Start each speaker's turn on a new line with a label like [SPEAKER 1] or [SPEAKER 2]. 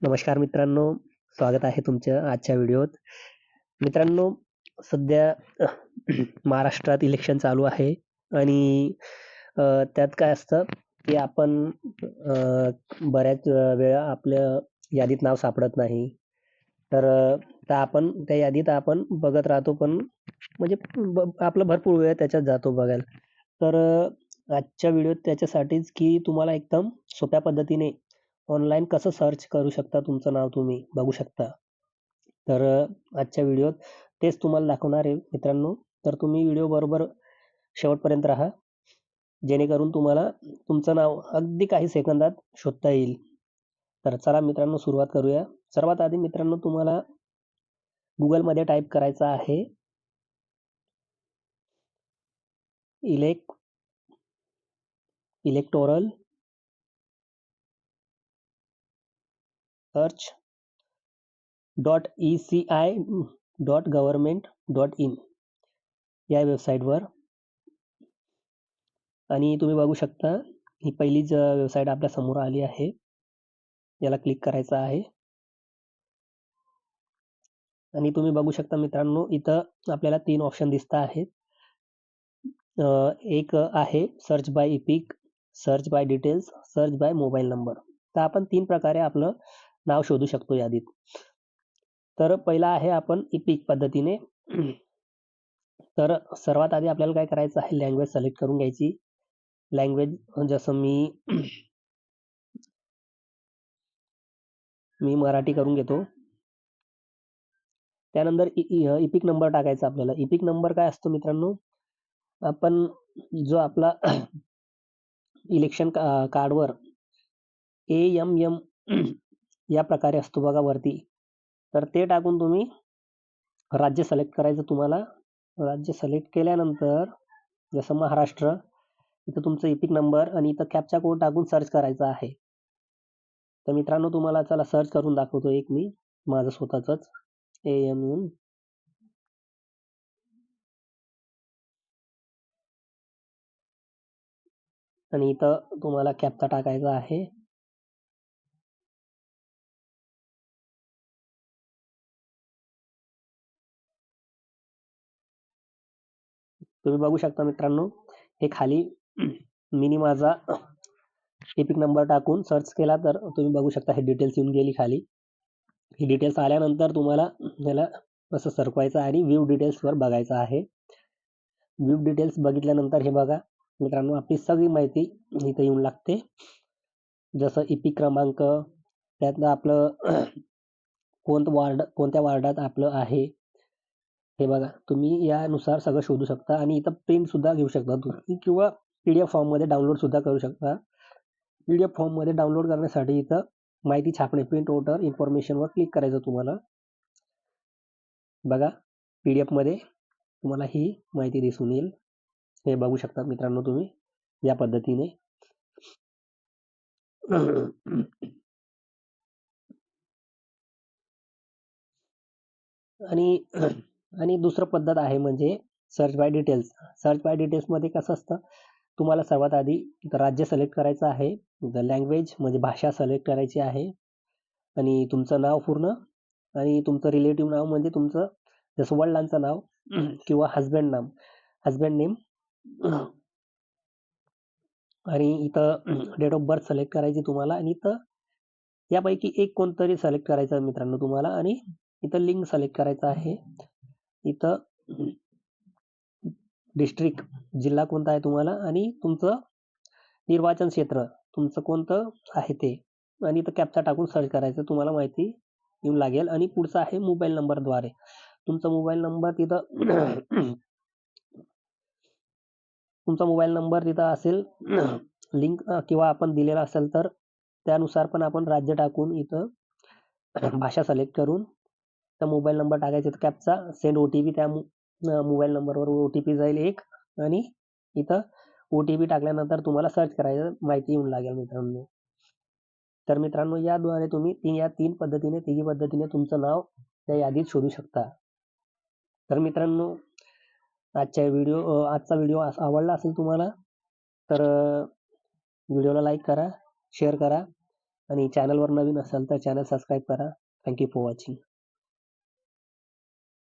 [SPEAKER 1] नमस्कार मित्रांनो, स्वागत आहे तुमचं आजच्या व्हिडिओत. मित्रांनो, सध्या महाराष्ट्रात इलेक्शन चालू आहे आणि अ, त्यात काय असतं, की आपण बऱ्याच वेळा आपल्या यादीत नाव सापडत नाही. तर आपण त्या यादीत आपण बघत राहतो, पण म्हणजे आपला भरपूर वेळ त्याच्यात जातो बघायला. आजच्या व्हिडिओत त्याच्यासाठीच, की तुम्हाला एकदम सोप्या पद्धतीने ऑनलाईन कसं सर्च करू शकता तुमचं नाव तुम्ही बघू शकता. आजच्या व्हिडिओत तेच तुम्हाला दाखवणार आहे मित्रांनो. तर तुम्ही व्हिडिओ बरोबर शेवटपर्यंत राहा. जेणेकरून तुम्हाला तुमचं नाव अगदी काही सेकंदात शोधता येईल. तर चला मित्रांनो सुरुवात करूया. सर्वात आधी मित्रांनो तुम्हाला Googleमध्ये टाइप करायचं आहे इलेक्ट इलेक्टोरल सर्च .eci.government.in या वेबसाईटवर आणि तुम्ही बघू शकता ही पहिलीच वेबसाईट आपल्या समोर आली आहे. याला क्लिक करायचं आहे. आणि तुम्ही बघू शकता मित्रांनो इथं आपल्याला 3 ऑप्शन दिसत आहेत. एक आहे search by EPIC, search by details, search by mobile number. तर आपण 3 प्रकारे आपलं नाव शोधू शकतो यादीत. तर पहिला आहे आपण इपिक पद्धतीने. तर सर्वात आधी आपल्याला काय करायचं आहे लँग्वेज सिलेक्ट करून घ्यायची. लँग्वेज जसं मी मराठी करून घेतो. त्यानंतर इपिक नंबर टाकायचा आपल्याला. इपिक नंबर काय असतो मित्रांनो, आपण जो आपला इलेक्शन कार्डवर AMM या प्रकारे असतो बघा वरती. तर ते टाकून तुम्ही राज्य सिलेक्ट करायचं तुम्हाला. राज्य सिलेक्ट केल्यानंतर जसं महाराष्ट्र, इथं तुमचं इपिक नंबर आणि इथं कॅप्चा कोड टाकून सर्च करायचा आहे. तर मित्रांनो तुम्हाला चला सर्च करून दाखवतो एक मी माझं स्वतःचंच AMM. आणि इथं तुम्हाला कॅप्चा टाकायचा आहे. तुम्ही बघू शकता मित्रांनो, हे खाली मिनी माझा इपिक नंबर टाकून सर्च केला तर तुम्ही बघू शकता हे डिटेल्स येऊन गेली खाली. ही डिटेल्स आल्यानंतर तुम्हाला याला असं सरकवायचं आणि व्ह्यू डिटेल्सवर बघायचं आहे. व्ह्यू डिटेल्स बघितल्यानंतर हे बघा मित्रांनो आपली सगळी माहिती इथे येऊन लागते. जसं इपिक क्रमांक, त्यातनं आपलं कोणत्या वार्डात आपलं आहे. हे बघा तुम्ही यानुसार सगळं शोधू शकता आणि इथं प्रिंट सुद्धा घेऊ शकता तुम्ही किंवा PDF फॉर्ममध्ये डाउनलोड सुद्धा करू शकता. PDF फॉर्ममध्ये डाउनलोड करण्यासाठी इथं माहिती छापणे प्रिंट वोटर इन्फॉर्मेशनवर क्लिक करायचं तुम्हाला. बघा PDFमध्ये तुम्हाला ही माहिती दिसून येईल. हे बघू शकता मित्रांनो तुम्ही या पद्धतीने. आणि आणि दुसरं पद्धत आहे म्हणजे search by details. Search by डिटेल्समध्ये कसं असतं, तुम्हाला सर्वात आधी राज्य सिलेक्ट करायचं आहे. लँग्वेज म्हणजे भाषा सिलेक्ट करायची आहे आणि तुमचं नाव पूर्ण आणि तुमचं रिलेटिव्ह नाव म्हणजे तुमचं जसं वडिलांचं नाव किंवा हजबंड नेम आणि इथं डेट ऑफ बर्थ सिलेक्ट करायची तुम्हाला आणि इथं यापैकी एक कोणतरी सिलेक्ट करायचं आहे मित्रांनो तुम्हाला आणि इथं लिंक सिलेक्ट करायचं आहे. इथं डिस्ट्रिक्ट जिल्हा कोणता आहे तुम्हाला आणि तुमचं निर्वाचन क्षेत्र तुमचं कोणतं आहे ते आणि इथं कॅप्चा टाकून सर्च करायचं तुम्हाला माहिती येऊन लागेल. आणि पुढचं आहे मोबाईल नंबरद्वारे. तुमचा मोबाईल नंबर तिथं तुमचा मोबाईल नंबर तिथं असेल लिंक किंवा आपण दिलेला असेल तर त्यानुसार पण आपण राज्य टाकून इथं भाषा सिलेक्ट करून त्या मोबाईल नंबर टाकायचा कॅप्चा सेंड OTP त्या मोबाईल नंबरवर OTP जाईल एक आणि इथं OTP टाकल्यानंतर तुम्हाला सर्च करायचं माहिती येऊन लागेल मित्रांनो. तर मित्रांनो याद्वारे तुम्ही या तिन्ही पद्धतीने तुमचं नाव त्या यादीत शोधू शकता. तर मित्रांनो आजचा व्हिडिओ आवडला असेल तुम्हाला तर व्हिडिओला लाईक करा, शेअर करा आणि चॅनलवर नवीन असाल तर चॅनल सबस्क्राईब करा. Thank you for watching.